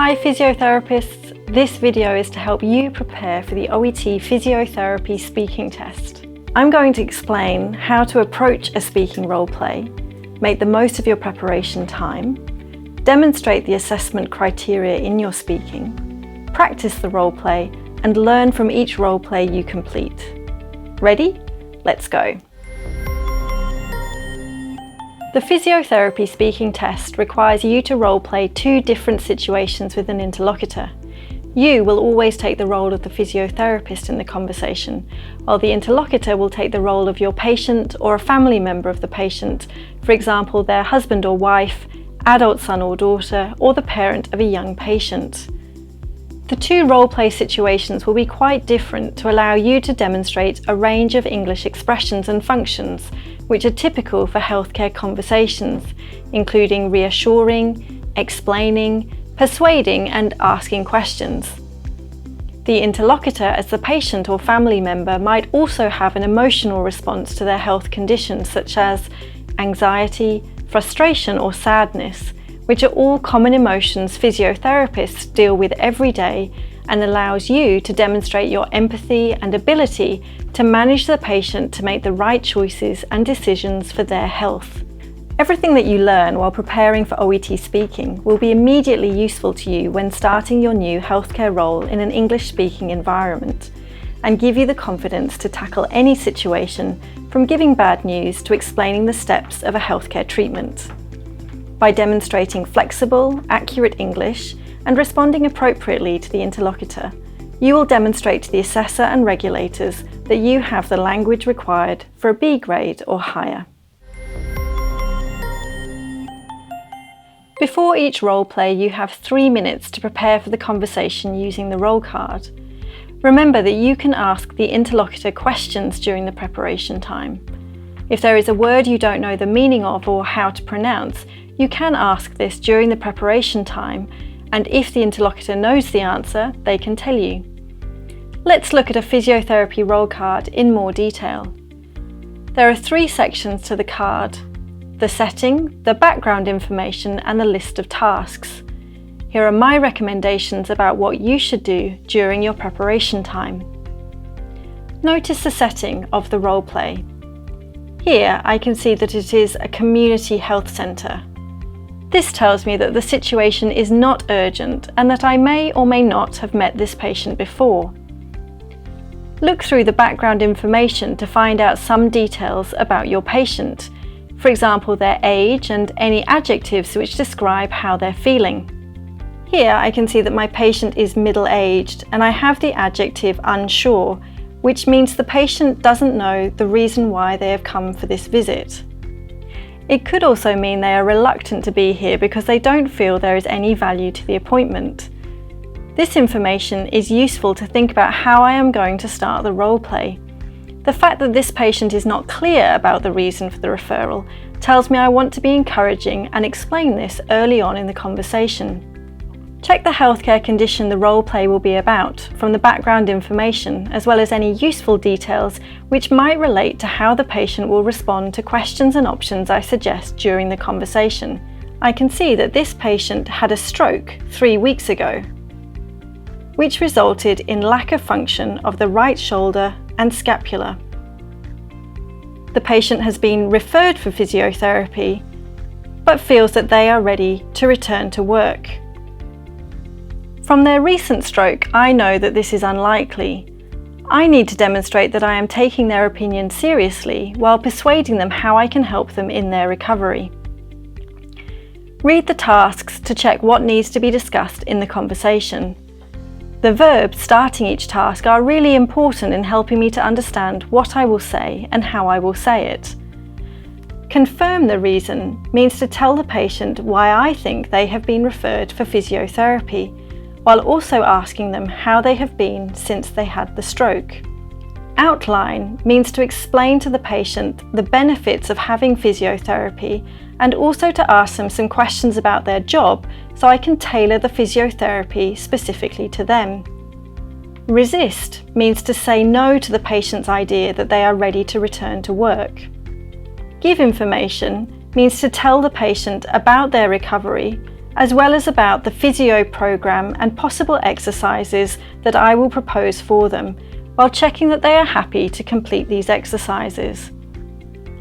Hi physiotherapists, this video is to help you prepare for the OET physiotherapy speaking test. I'm going to explain how to approach a speaking role play, make the most of your preparation time, demonstrate the assessment criteria in your speaking, practice the role play, and learn from each role play you complete. Ready? Let's go. The physiotherapy speaking test requires you to role-play two different situations with an interlocutor. You will always take the role of the physiotherapist in the conversation, while the interlocutor will take the role of your patient or a family member of the patient, for example, their husband or wife, adult son or daughter, or the parent of a young patient. The two role-play situations will be quite different to allow you to demonstrate a range of English expressions and functions which are typical for healthcare conversations, including reassuring, explaining, persuading, and asking questions. The interlocutor, as the patient or family member, might also have an emotional response to their health conditions such as anxiety, frustration, or sadness, which are all common emotions physiotherapists deal with every day, and allows you to demonstrate your empathy and ability to manage the patient to make the right choices and decisions for their health. Everything that you learn while preparing for OET speaking will be immediately useful to you when starting your new healthcare role in an English-speaking environment, and give you the confidence to tackle any situation, from giving bad news to explaining the steps of a healthcare treatment. By demonstrating flexible, accurate English and responding appropriately to the interlocutor, you will demonstrate to the assessor and regulators that you have the language required for a B grade or higher. Before each role play, you have 3 minutes to prepare for the conversation using the role card. Remember that you can ask the interlocutor questions during the preparation time. If there is a word you don't know the meaning of or how to pronounce, you can ask this during the preparation time, and if the interlocutor knows the answer, they can tell you. Let's look at a physiotherapy role card in more detail. There are 3 sections to the card: the setting, the background information, and the list of tasks. Here are my recommendations about what you should do during your preparation time. Notice the setting of the role play. Here I can see that it is a community health centre. This tells me that the situation is not urgent and that I may or may not have met this patient before. Look through the background information to find out some details about your patient, for example their age and any adjectives which describe how they're feeling. Here I can see that my patient is middle-aged and I have the adjective unsure, which means the patient doesn't know the reason why they have come for this visit. It could also mean they are reluctant to be here because they don't feel there is any value to the appointment. This information is useful to think about how I am going to start the role play. The fact that this patient is not clear about the reason for the referral tells me I want to be encouraging and explain this early on in the conversation. Check the healthcare condition the role play will be about from the background information, as well as any useful details which might relate to how the patient will respond to questions and options I suggest during the conversation. I can see that this patient had a stroke 3 weeks ago, which resulted in lack of function of the right shoulder and scapula. The patient has been referred for physiotherapy, but feels that they are ready to return to work. From their recent stroke, I know that this is unlikely. I need to demonstrate that I am taking their opinion seriously while persuading them how I can help them in their recovery. Read the tasks to check what needs to be discussed in the conversation. The verbs starting each task are really important in helping me to understand what I will say and how I will say it. Confirm the reason means to tell the patient why I think they have been referred for physiotherapy, while also asking them how they have been since they had the stroke. Outline means to explain to the patient the benefits of having physiotherapy and also to ask them some questions about their job so I can tailor the physiotherapy specifically to them. Resist means to say no to the patient's idea that they are ready to return to work. Give information means to tell the patient about their recovery as well as about the physio program and possible exercises that I will propose for them, while checking that they are happy to complete these exercises.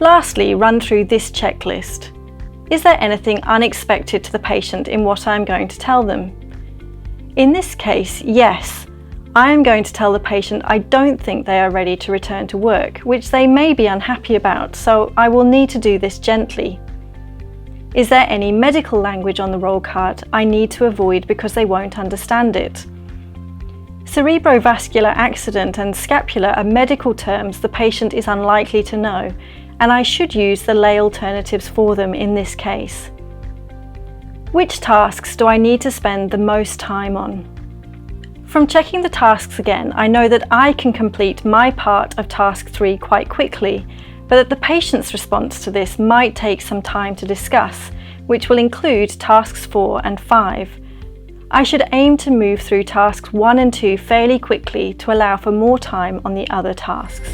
Lastly, run through this checklist. Is there anything unexpected to the patient in what I am going to tell them? In this case, yes. I am going to tell the patient I don't think they are ready to return to work, which they may be unhappy about, so I will need to do this gently. Is there any medical language on the roll card I need to avoid because they won't understand it? Cerebrovascular accident and scapular are medical terms the patient is unlikely to know, and I should use the lay alternatives for them in this case. Which tasks do I need to spend the most time on? From checking the tasks again, I know that I can complete my part of task 3 quite quickly, but that the patient's response to this might take some time to discuss, which will include tasks 4 and 5. I should aim to move through tasks 1 and 2 fairly quickly to allow for more time on the other tasks.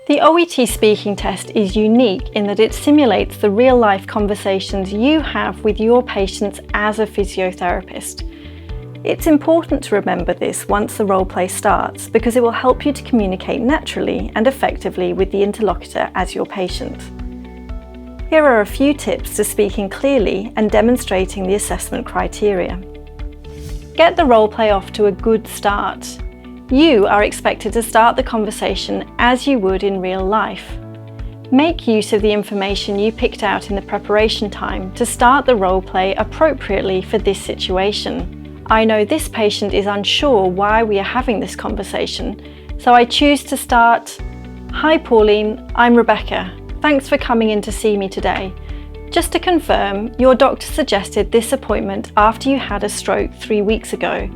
The OET speaking test is unique in that it simulates the real-life conversations you have with your patients as a physiotherapist. It's important to remember this once the role play starts, because it will help you to communicate naturally and effectively with the interlocutor as your patient. Here are a few tips to speaking clearly and demonstrating the assessment criteria. Get the role play off to a good start. You are expected to start the conversation as you would in real life. Make use of the information you picked out in the preparation time to start the role play appropriately for this situation. I know this patient is unsure why we are having this conversation, so I choose to start, "Hi Pauline, I'm Rebecca. Thanks for coming in to see me today. Just to confirm, your doctor suggested this appointment after you had a stroke 3 weeks ago.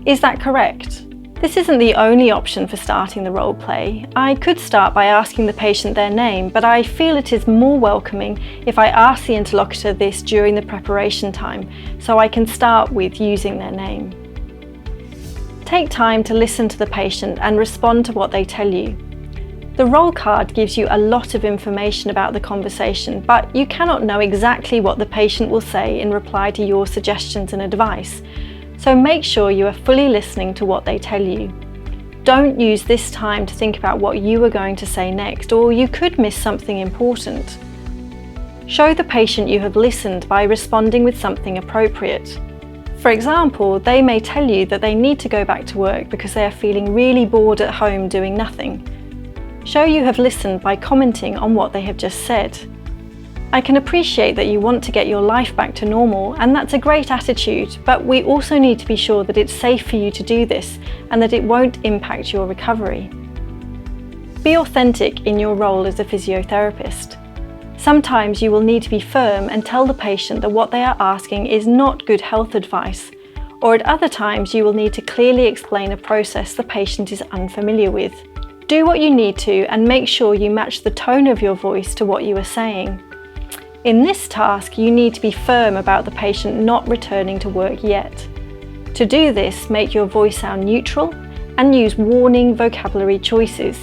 Is that correct?" This isn't the only option for starting the role play. I could start by asking the patient their name, but I feel it is more welcoming if I ask the interlocutor this during the preparation time, so I can start with using their name. Take time to listen to the patient and respond to what they tell you. The role card gives you a lot of information about the conversation, but you cannot know exactly what the patient will say in reply to your suggestions and advice. So make sure you are fully listening to what they tell you. Don't use this time to think about what you are going to say next, or you could miss something important. Show the patient you have listened by responding with something appropriate. For example, they may tell you that they need to go back to work because they are feeling really bored at home doing nothing. Show you have listened by commenting on what they have just said. I can appreciate that you want to get your life back to normal, and that's a great attitude, but we also need to be sure that it's safe for you to do this and that it won't impact your recovery. Be authentic in your role as a physiotherapist. Sometimes you will need to be firm and tell the patient that what they are asking is not good health advice, or at other times you will need to clearly explain a process the patient is unfamiliar with. Do what you need to and make sure you match the tone of your voice to what you are saying. In this task, you need to be firm about the patient not returning to work yet. To do this, make your voice sound neutral and use warning vocabulary choices.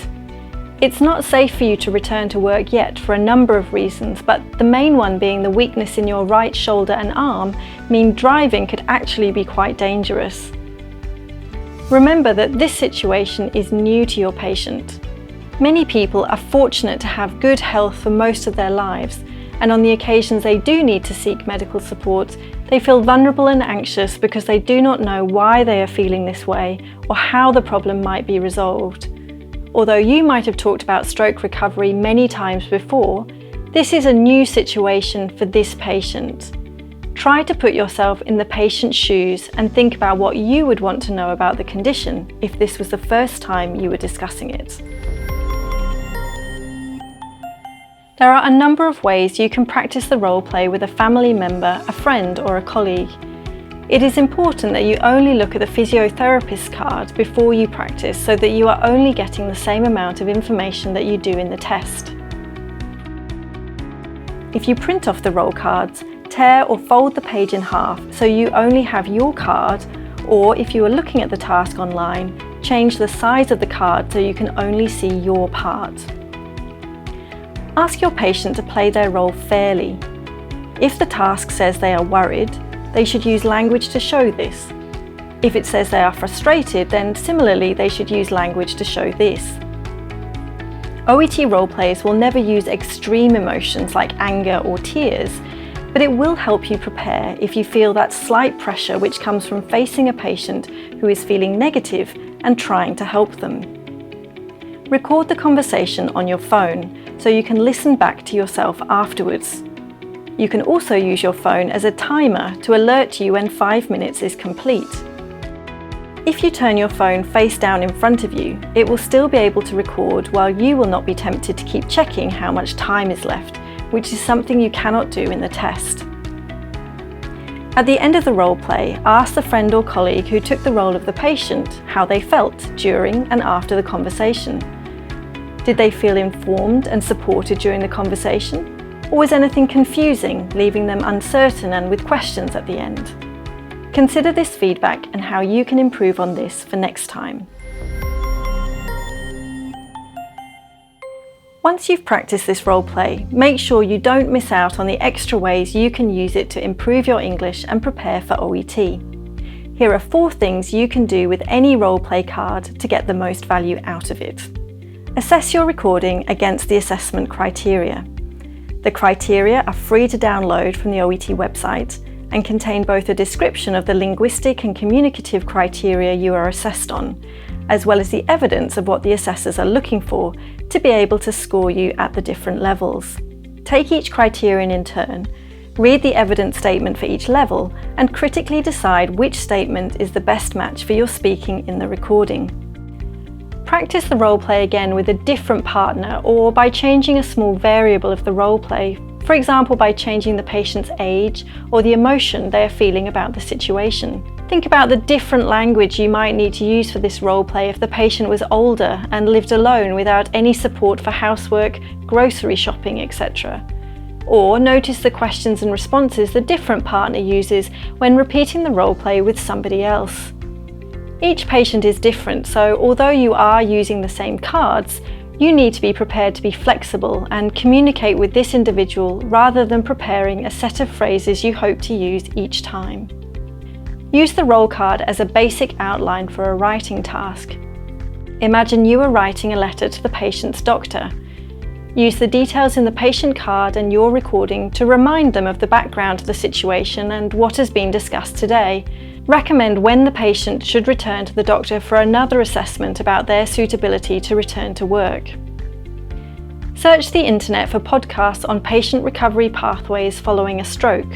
It's not safe for you to return to work yet for a number of reasons, but the main one being the weakness in your right shoulder and arm mean driving could actually be quite dangerous. Remember that this situation is new to your patient. Many people are fortunate to have good health for most of their lives, and on the occasions they do need to seek medical support, they feel vulnerable and anxious because they do not know why they are feeling this way or how the problem might be resolved. Although you might have talked about stroke recovery many times before, this is a new situation for this patient. Try to put yourself in the patient's shoes and think about what you would want to know about the condition if this was the first time you were discussing it. There are a number of ways you can practice the role play with a family member, a friend, or a colleague. It is important that you only look at the physiotherapist card before you practice so that you are only getting the same amount of information that you do in the test. If you print off the role cards, tear or fold the page in half so you only have your card, or if you are looking at the task online, change the size of the card so you can only see your part. Ask your patient to play their role fairly. If the task says they are worried, they should use language to show this. If it says they are frustrated, then similarly they should use language to show this. OET roleplays will never use extreme emotions like anger or tears, but it will help you prepare if you feel that slight pressure which comes from facing a patient who is feeling negative and trying to help them. Record the conversation on your phone so you can listen back to yourself afterwards. You can also use your phone as a timer to alert you when 5 minutes is complete. If you turn your phone face down in front of you, it will still be able to record while you will not be tempted to keep checking how much time is left, which is something you cannot do in the test. At the end of the role play, ask the friend or colleague who took the role of the patient how they felt during and after the conversation. Did they feel informed and supported during the conversation? Or was anything confusing, leaving them uncertain and with questions at the end? Consider this feedback and how you can improve on this for next time. Once you've practiced this role play, make sure you don't miss out on the extra ways you can use it to improve your English and prepare for OET. Here are 4 things you can do with any role play card to get the most value out of it. Assess your recording against the assessment criteria. The criteria are free to download from the OET website and contain both a description of the linguistic and communicative criteria you are assessed on, as well as the evidence of what the assessors are looking for to be able to score you at the different levels. Take each criterion in turn, read the evidence statement for each level, and critically decide which statement is the best match for your speaking in the recording. Practice the role play again with a different partner or by changing a small variable of the role play, for example by changing the patient's age or the emotion they are feeling about the situation. Think about the different language you might need to use for this role play if the patient was older and lived alone without any support for housework, grocery shopping, etc. Or notice the questions and responses the different partner uses when repeating the role play with somebody else. Each patient is different, so although you are using the same cards, you need to be prepared to be flexible and communicate with this individual rather than preparing a set of phrases you hope to use each time. Use the role card as a basic outline for a writing task. Imagine you are writing a letter to the patient's doctor. Use the details in the patient card and your recording to remind them of the background of the situation and what has been discussed today. Recommend when the patient should return to the doctor for another assessment about their suitability to return to work. Search the internet for podcasts on patient recovery pathways following a stroke,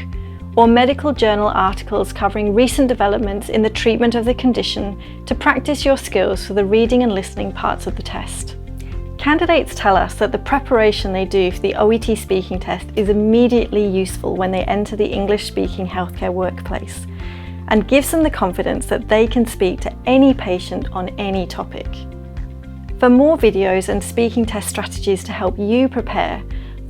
or medical journal articles covering recent developments in the treatment of the condition to practice your skills for the reading and listening parts of the test. Candidates tell us that the preparation they do for the OET speaking test is immediately useful when they enter the English-speaking healthcare workplace, and gives them the confidence that they can speak to any patient on any topic. For more videos and speaking test strategies to help you prepare,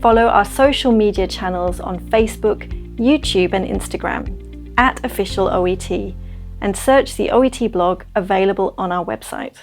follow our social media channels on Facebook, YouTube and Instagram @OfficialOET, and search the OET blog available on our website.